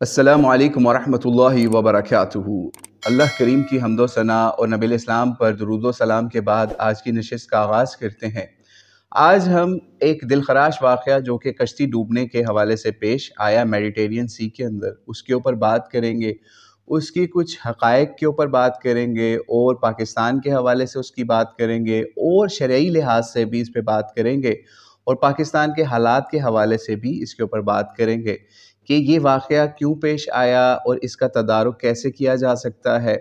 अस्सलामु अलैकुम वरहमतुल्लाहि वबरकातुहू। अल्लाह करीम की हम्दो सना और नबी इस्लाम पर दुरूद व सलाम के बाद आज की नशिस्त का आगाज़ करते हैं। आज हम एक दिलखराश वाक़या जो कि कश्ती डूबने के हवाले से पेश आया मेडिटेरियन सी के अंदर, उसके ऊपर बात करेंगे, उसकी कुछ हक़ाइक़ के ऊपर बात करेंगे और पाकिस्तान के हवाले से उसकी बात करेंगे और शरई लिहाज से भी इस पे बात करेंगे और पाकिस्तान के हालात के हवाले से भी इसके ऊपर बात करेंगे कि ये वाक़या क्यों पेश आया और इसका तदारुक कैसे किया जा सकता है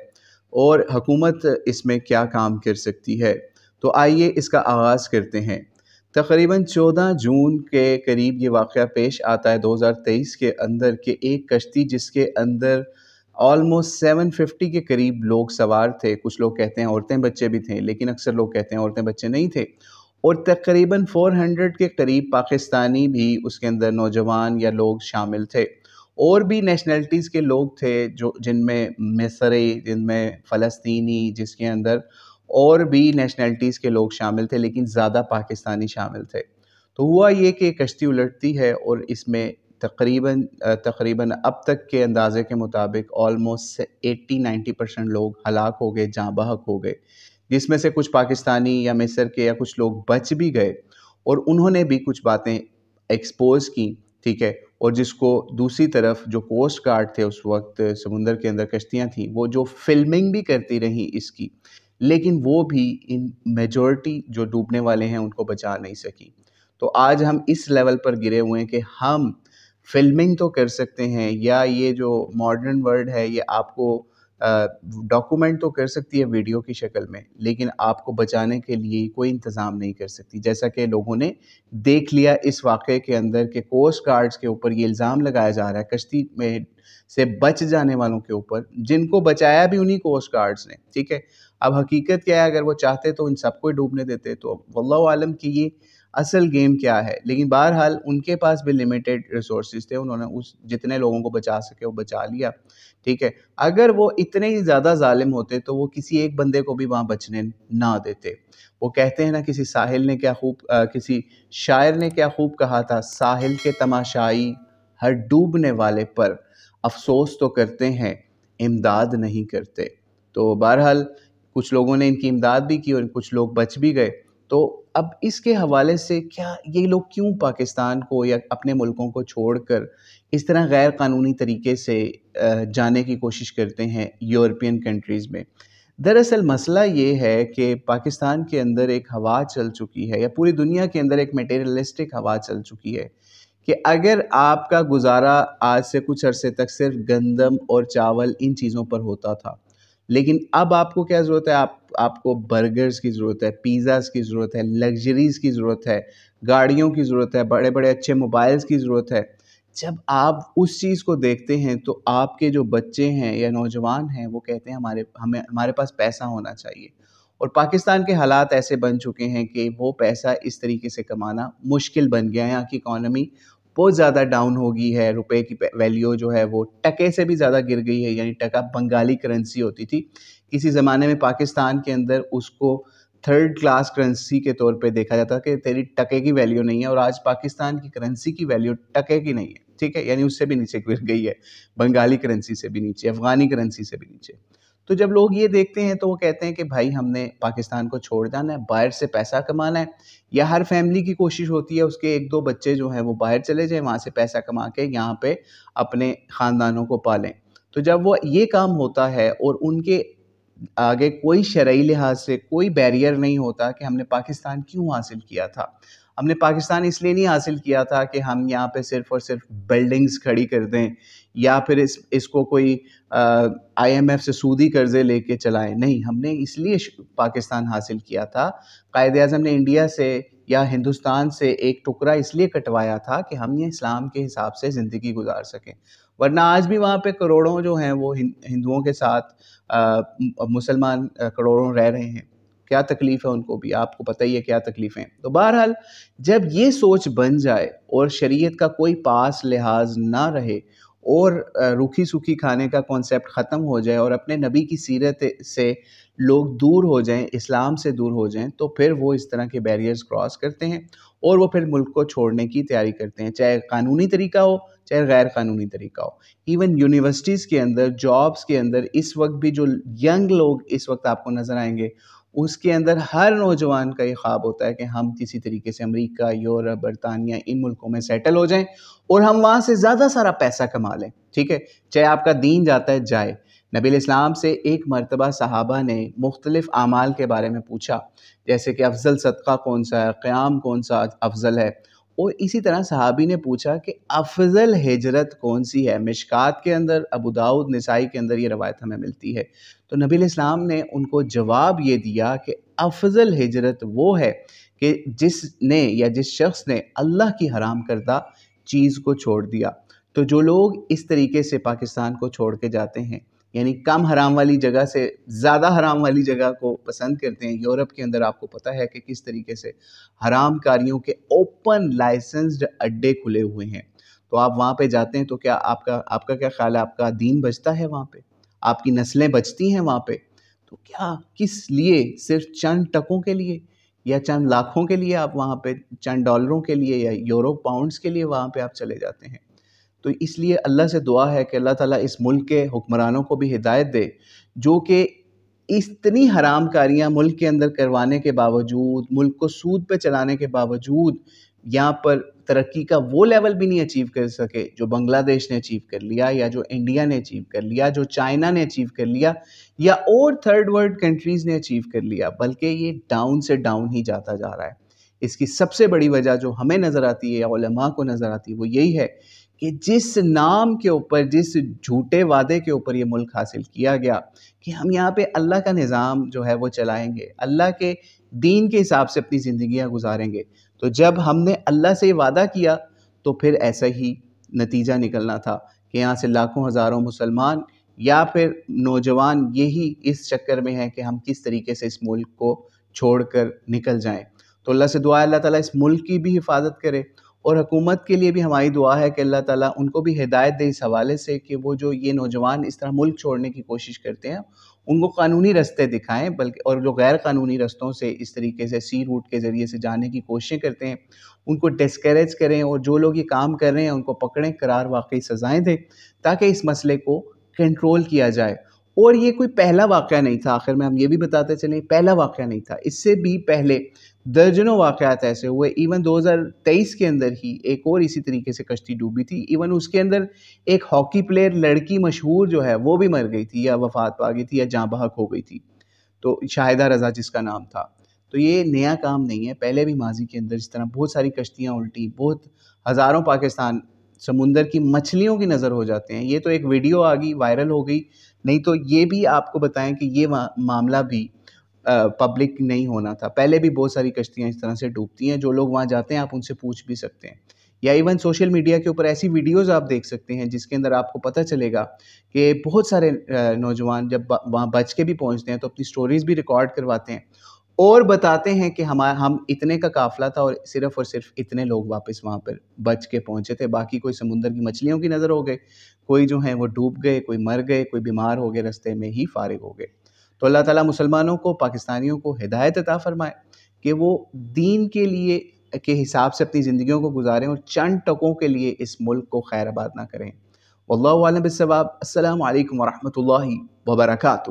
और हुकूमत इसमें क्या काम कर सकती है। तो आइए इसका आगाज़ करते हैं। तकरीबन 14 जून के करीब ये वाक़या पेश आता है 2023 के अंदर कि एक कश्ती जिसके अंदर ऑलमोस्ट 750 के करीब लोग सवार थे। कुछ लोग कहते हैं औरतें बच्चे भी थे, लेकिन अक्सर लोग कहते हैं औरतें बच्चे नहीं थे। और तकरीबन 400 के करीब पाकिस्तानी भी उसके अंदर नौजवान या लोग शामिल थे। और भी नेशनलिटीज़ के लोग थे जो जिनमें मिस्री, जिनमें फ़लस्तीनी, जिसके अंदर और भी नेशनलिटीज़ के लोग शामिल थे, लेकिन ज़्यादा पाकिस्तानी शामिल थे। तो हुआ ये कि कश्ती उलटती है और इसमें तकरीबन अब तक के अंदाज़े के मुताबिक ऑलमोस्ट 80-90% लोग हलाक हो गए, जाँ बहक हो गए, जिसमें से कुछ पाकिस्तानी या मिस्र के या कुछ लोग बच भी गए और उन्होंने भी कुछ बातें एक्सपोज़ की, ठीक है। और जिसको दूसरी तरफ जो कोस्ट गार्ड थे उस वक्त समुंदर के अंदर कश्तियाँ थीं, वो जो फिल्मिंग भी करती रहीं इसकी, लेकिन वो भी इन मेजॉरिटी जो डूबने वाले हैं उनको बचा नहीं सकी। तो आज हम इस लेवल पर गिरे हुए हैं कि हम फिल्मिंग तो कर सकते हैं या ये जो मॉडर्न वर्ल्ड है ये आपको डॉक्यूमेंट तो कर सकती है वीडियो की शक्ल में, लेकिन आपको बचाने के लिए कोई इंतज़ाम नहीं कर सकती। जैसा कि लोगों ने देख लिया इस वाक़े के अंदर कि कोस्ट गार्ड्स के ऊपर ये इल्ज़ाम लगाया जा रहा है कश्ती में से बच जाने वालों के ऊपर, जिनको बचाया भी उन्हीं कोस्ट गार्ड्स ने, ठीक है। अब हकीकत क्या है, अगर वो चाहते तो इन सबको डूबने देते। तो वल्लाहु आलम कि ये असल गेम क्या है, लेकिन बहरहाल उनके पास भी लिमिटेड रिसोर्सेज थे, उन्होंने उस जितने लोगों को बचा सके वो बचा लिया, ठीक है। अगर वो इतने ही ज़्यादा ज़ालिम होते तो वो किसी एक बंदे को भी वहाँ बचने ना देते। वो कहते हैं ना, किसी शायर ने क्या खूब कहा था, साहिल के तमाशाई हर डूबने वाले पर अफसोस तो करते हैं, इमदाद नहीं करते। तो बहरहाल कुछ लोगों ने इनकी इमदाद भी की और कुछ लोग बच भी गए। तो अब इसके हवाले से क्या ये लोग क्यों पाकिस्तान को या अपने मुल्कों को छोड़कर इस तरह गैर कानूनी तरीके से जाने की कोशिश करते हैं यूरोपियन कंट्रीज़ में? दरअसल मसला ये है कि पाकिस्तान के अंदर एक हवा चल चुकी है या पूरी दुनिया के अंदर एक मटेरियलिस्टिक हवा चल चुकी है कि अगर आपका गुजारा आज से कुछ अरसे तक सिर्फ गंदम और चावल इन चीज़ों पर होता था, लेकिन अब आपको क्या ज़रूरत है, आपको बर्गर्स की ज़रूरत है, पिज़्ज़ाज़ की ज़रूरत है, लग्जरीज़ की ज़रूरत है, गाड़ियों की ज़रूरत है, बड़े-बड़े अच्छे मोबाइल्स की ज़रूरत है। जब आप उस चीज़ को देखते हैं तो आपके जो बच्चे हैं या नौजवान हैं वो कहते हैं हमारे पास पैसा होना चाहिए। और पाकिस्तान के हालात ऐसे बन चुके हैं कि वो पैसा इस तरीके से कमाना मुश्किल बन गया है। यहाँ की इकॉनमी बहुत ज़्यादा डाउन हो गई है, रुपए की वैल्यू जो है वो टके से भी ज़्यादा गिर गई है। यानी टका बंगाली करेंसी होती थी, किसी ज़माने में पाकिस्तान के अंदर उसको थर्ड क्लास करेंसी के तौर पे देखा जाता कि तेरी टके की वैल्यू नहीं है, और आज पाकिस्तान की करेंसी की वैल्यू टके की नहीं है, ठीक है। यानी उससे भी नीचे गिर गई है, बंगाली करेंसी से भी नीचे, अफ़गानी करेंसी से भी नीचे। तो जब लोग ये देखते हैं तो वो कहते हैं कि भाई हमने पाकिस्तान को छोड़ जाना है, बाहर से पैसा कमाना है। या हर फैमिली की कोशिश होती है उसके 1-2 बच्चे जो हैं वो बाहर चले जाएँ, वहाँ से पैसा कमा के यहाँ पे अपने ख़ानदानों को पालें। तो जब वो ये काम होता है और उनके आगे कोई शरई लिहाज से कोई बैरियर नहीं होता कि हमने पाकिस्तान क्यों हासिल किया था। हमने पाकिस्तान इसलिए नहीं हासिल किया था कि हम यहाँ पे सिर्फ़ और सिर्फ बिल्डिंग्स खड़ी कर दें या फिर इसको कोई आईएमएफ से सूदी कर्ज़े लेके चलाएँ। नहीं, हमने इसलिए पाकिस्तान हासिल किया था। कायद-ए-आज़म ने इंडिया से या हिंदुस्तान से एक टुकड़ा इसलिए कटवाया था कि हम ये इस्लाम के हिसाब से ज़िंदगी गुज़ार सकें। वरना आज भी वहाँ पे करोड़ों जो हैं वो हिंदुओं के साथ मुसलमान करोड़ों रह रहे हैं। क्या तकलीफ़ है उनको भी, आपको पता ही है क्या तकलीफ़ें हैं। तो बहरहाल जब ये सोच बन जाए और शरीयत का कोई पास लिहाज ना रहे और रूखी-सूखी खाने का कॉन्सेप्ट ख़त्म हो जाए और अपने नबी की सीरत से लोग दूर हो जाएँ, इस्लाम से दूर हो जाएँ, तो फिर वो इस तरह के बैरियर्स क्रॉस करते हैं اور وہ پھر ملک کو چھوڑنے کی تیاری کرتے ہیں، چاہے قانونی طریقہ ہو چاہے غیر قانونی طریقہ ہو۔ ایون یونیورسٹیز کے اندر، جابس کے اندر اس وقت بھی جو ینگ لوگ اس وقت آپ کو نظر آئیں گے، اس کے اندر ہر نوجوان کا یہ خواب ہوتا ہے کہ ہم کسی طریقے سے امریکہ، یورپ، برطانیہ ان ملکوں میں سیٹل ہو جائیں اور ہم وہاں سے زیادہ سارا پیسہ کما لیں، ٹھیک ہے، چاہے آپ کا دین جاتا ہے جائے۔ نبی علیہ السلام سے ایک مرتبہ صحابہ نے مختلف اعمال کے بارے میں پوچھا، جیسے کہ افضل صدقہ کون سا ہے، قیام کون سا افضل ہے، اور اسی طرح صحابی نے پوچھا کہ افضل ہجرت کون سی ہے۔ مشکات کے اندر، ابو داؤد، نسائی کے اندر یہ روایت ہمیں ملتی ہے۔ تو نبی علیہ السلام نے ان کو جواب یہ دیا کہ افضل ہجرت وہ ہے کہ جس نے یا جس شخص نے اللہ کی حرام کردہ چیز کو چھوڑ دیا۔ تو جو لوگ اس طریقے سے پاکستان کو چھوڑ کے جاتے ہیں، یعنی کم حرام والی جگہ سے زیادہ حرام والی جگہ کو پسند کرتے ہیں، یورپ کے اندر آپ کو پتہ ہے کہ کس طریقے سے حرام کاریوں کے اوپن لائسنسڈ اڈے کھلے ہوئے ہیں، تو آپ وہاں پہ جاتے ہیں تو کیا آپ کا کیا خیال ہے، آپ کا دین بچتا ہے وہاں پہ؟ آپ کی نسلیں بچتی ہیں وہاں پہ؟ تو کیا کس لیے؟ صرف چند ٹکوں کے لیے یا چند لاکھوں کے لیے آپ وہاں پہ، چند ڈالروں کے لیے یا یورو پاؤنڈز کے لیے وہاں پہ آپ چلے جاتے ہیں؟ تو اس لیے اللہ سے دعا ہے کہ اللہ تعالیٰ اس ملک کے حکمرانوں کو بھی ہدایت دے، جو کہ اتنی حرام کاریاں ملک کے اندر کروانے کے باوجود، ملک کو سود پہ چلانے کے باوجود یہاں پر ترقی کا وہ لیول بھی نہیں اچیو کر سکے جو بنگلہ دیش نے اچیو کر لیا، یا جو انڈیا نے اچیو کر لیا، جو چائنا نے اچیو کر لیا، یا اور تھرڈ ورلڈ کنٹریز نے اچیو کر لیا، بلکہ یہ ڈاؤن سے ڈاؤن ہی جاتا جا رہا ہے۔ اس کی سب سے بڑی وجہ جو ہمیں نظر آتی ہے یا علماء کو نظر آتی ہے وہ یہی ہے کہ جس نام کے اوپر، جس جھوٹے وعدے کے اوپر یہ ملک حاصل کیا گیا کہ ہم یہاں پہ اللہ کا نظام جو ہے وہ چلائیں گے، اللہ کے دین کے حساب سے اپنی زندگیاں گزاریں گے، تو جب ہم نے اللہ سے یہ وعدہ کیا تو پھر ایسا ہی نتیجہ نکلنا تھا کہ یہاں سے لاکھوں ہزاروں مسلمان یا پھر نوجوان یہی اس چکر میں ہیں کہ ہم کس طریقے سے اس ملک کو چھوڑ کر نکل جائیں۔ تو اللہ سے دعا ہے اللہ تعالیٰ اس ملک کی بھی حفاظت کرے، اور حکومت کے لیے بھی ہماری دعا ہے کہ اللہ تعالیٰ ان کو بھی ہدایت دے اس حوالے سے کہ وہ جو یہ نوجوان اس طرح ملک چھوڑنے کی کوشش کرتے ہیں ان کو قانونی رستے دکھائیں، بلکہ اور جو غیر قانونی رستوں سے اس طریقے سے سی روٹ کے ذریعے سے جانے کی کوششیں کرتے ہیں ان کو ڈسکریج کریں، اور جو لوگ یہ کام کر رہے ہیں ان کو پکڑیں، قرار واقعی سزائیں دیں تاکہ اس مسئلے کو کنٹرول کیا جائے۔ اور یہ کوئی پہلا واقعہ نہیں تھا، آخر میں ہم یہ بھی بتاتے چلیں پہلا واقعہ نہیں تھا، اس سے بھی پہلے درجنوں واقعات ایسے ہوئے۔ ایون 2023 کے اندر ہی ایک اور اسی طریقے سے کشتی ڈوبی تھی، ایون اس کے اندر ایک ہاکی پلیئر لڑکی مشہور جو ہے وہ بھی مر گئی تھی یا وفات پا گئی تھی یا جاں بحق ہو گئی تھی، تو شاہدہ رضا جس کا نام تھا۔ تو یہ نیا کام نہیں ہے، پہلے بھی ماضی کے اندر اس طرح بہت ساری کشتیاں الٹی، بہت ہزاروں پاکستان سمندر کی مچھلیوں کی نظر ہو جاتے ہیں۔ یہ تو ایک ویڈیو آ گئی، وائرل ہو گئی، نہیں تو یہ بھی آپ کو بتائیں کہ یہ معاملہ بھی پبلک نہیں ہونا تھا۔ پہلے بھی بہت ساری کشتیاں اس طرح سے ڈوبتی ہیں، جو لوگ وہاں جاتے ہیں آپ ان سے پوچھ بھی سکتے ہیں، یا ایون سوشل میڈیا کے اوپر ایسی ویڈیوز آپ دیکھ سکتے ہیں جس کے اندر آپ کو پتہ چلے گا کہ بہت سارے نوجوان جب وہاں بچ کے بھی پہنچتے ہیں تو اپنی سٹوریز بھی ریکارڈ کرواتے ہیں اور بتاتے ہیں کہ ہم اتنے کا قافلہ تھا اور صرف اتنے لوگ واپس وہاں پر بچ کے پہنچے تھے، باقی کوئی سمندر کی مچھلیوں کی نظر ہو گئے، کوئی جو ہیں وہ ڈوب گئے، کوئی مر گئے، کوئی بیمار ہو گئے، رستے میں ہی فارغ ہو گئے۔ تو اللہ تعالیٰ مسلمانوں کو، پاکستانیوں کو ہدایت عطا فرمائے کہ وہ دین کے لیے کے حساب سے اپنی زندگیوں کو گزاریں اور چند ٹکوں کے لیے اس ملک کو خیر آباد نہ کریں۔ واللہ اعلم بالصواب۔ السلام علیکم ورحمۃ اللہ وبرکاتہ۔